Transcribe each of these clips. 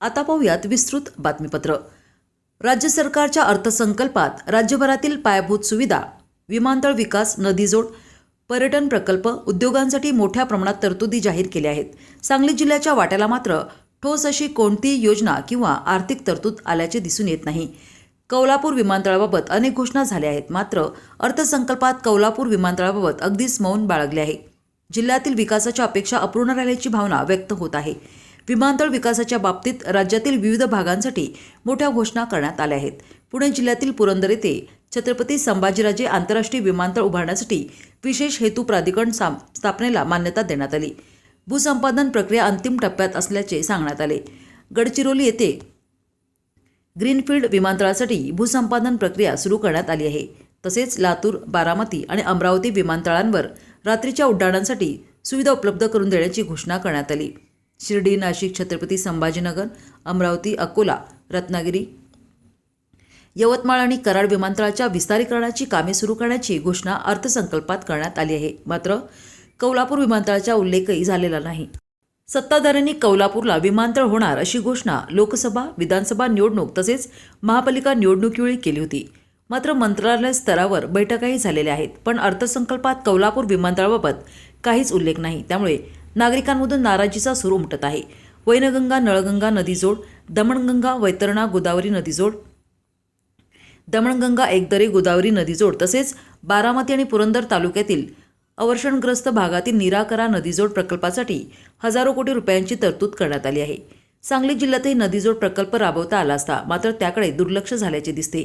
आता पाहूयात विस्तृत बातमीपत्र। राज्य सरकारच्या अर्थसंकल्पात राज्यभरातील पायाभूत सुविधा, विमानतळ विकास, नदीजोड, पर्यटन प्रकल्प, उद्योगांसाठी मोठ्या प्रमाणात तरतुदी जाहीर केल्या आहेत। सांगली जिल्ह्याच्या वाट्याला मात्र ठोस अशी कोणतीही योजना किंवा आर्थिक तरतूद आल्याचे दिसून येत नाही। कौलापूर विमानतळाबाबत अनेक घोषणा झाल्या आहेत, मात्र अर्थसंकल्पात कौलापूर विमानतळाबाबत अगदीच मौन बाळगले आहे। जिल्ह्यातील विकासाच्या अपेक्षा अपूर्ण राहिल्याची भावना व्यक्त होत आहे। विमानतळ विकासाच्या बाबतीत राज्यातील विविध भागांसाठी मोठ्या घोषणा करण्यात आल्या आहेत। पुणे जिल्ह्यातील पुरंदर येथे छत्रपती संभाजीराजे आंतरराष्ट्रीय विमानतळ उभारण्यासाठी विशेष हेतू प्राधिकरण स्थापनेला मान्यता देण्यात आली। भूसंपादन प्रक्रिया अंतिम टप्प्यात असल्याचे सांगण्यात आले। गडचिरोली येथे ग्रीनफील्ड विमानतळासाठी भूसंपादन प्रक्रिया सुरू करण्यात आली आहे। तसेच लातूर, बारामती आणि अमरावती विमानतळांवर रात्रीच्या उड्डाणांसाठी सुविधा उपलब्ध करून देण्याची घोषणा करण्यात आली। शिर्डी, नाशिक, छत्रपती संभाजीनगर, अमरावती, अकोला, रत्नागिरी, यवतमाळ आणि कराड विमानतळाच्या विस्तारीकरणाची कामे सुरू करण्याची घोषणा अर्थसंकल्पात करण्यात आली आहे। मात्र कौलापूर विमानतळाचा उल्लेखही झालेला नाही। सत्ताधाऱ्यांनी कौलापूरला विमानतळ होणार अशी घोषणा लोकसभा, विधानसभा निवडणूक तसेच महापालिका निवडणुकीवेळी केली होती। मात्र मंत्रालय स्तरावर बैठकाही झालेल्या आहेत, पण अर्थसंकल्पात कौलापूर विमानतळाबाबत काहीच उल्लेख नाही। त्यामुळे नागरिकांमधून नाराजीचा सूर उमटत आहे। वैनगंगा, नळगंगा नदीजोड, दमणगंगा, वैतरणा गोदावरी नदीजोड, दमणगंगा एकदरे गोदावरी नदीजोड तसेच बारामती आणि पुरंदर तालुक्यातील अवर्षणग्रस्त भागातील निराकरा नदीजोड प्रकल्पासाठी हजारो कोटी रुपयांची तरतूद करण्यात आली आहे। सांगली जिल्ह्यातही नदीजोड प्रकल्प राबवता आला असता मात्र त्याकडे दुर्लक्ष झाल्याचे दिसते।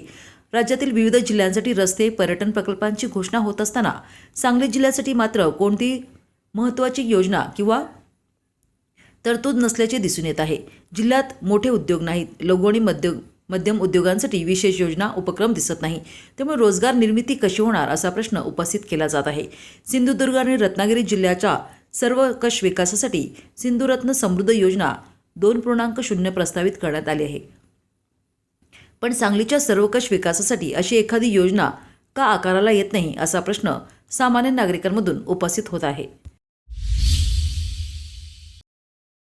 राज्यातील विविध जिल्ह्यांसाठी रस्ते, पर्यटन प्रकल्पांची घोषणा होत असताना सांगली जिल्ह्यासाठी मात्र कोणतीही महत्त्वाची योजना किंवा तरतूद नसल्याचे दिसून येत आहे। जिल्ह्यात मोठे उद्योग नाहीत, लघु आणि मध्यम उद्योगांसाठी विशेष योजना, उपक्रम दिसत नाही। त्यामुळे रोजगार निर्मिती कशी होणार असा प्रश्न उपस्थित केला जात आहे। सिंधुदुर्ग आणि रत्नागिरी जिल्ह्याच्या सर्वकष विकासासाठी सिंधुरत्न समृद्ध योजना 2.0 प्रस्तावित करण्यात आली आहे। पण सांगलीच्या सर्वकष विकासासाठी अशी एखादी योजना का आकाराला येत नाही असा प्रश्न सामान्य नागरिकांमधून उपस्थित होत आहे।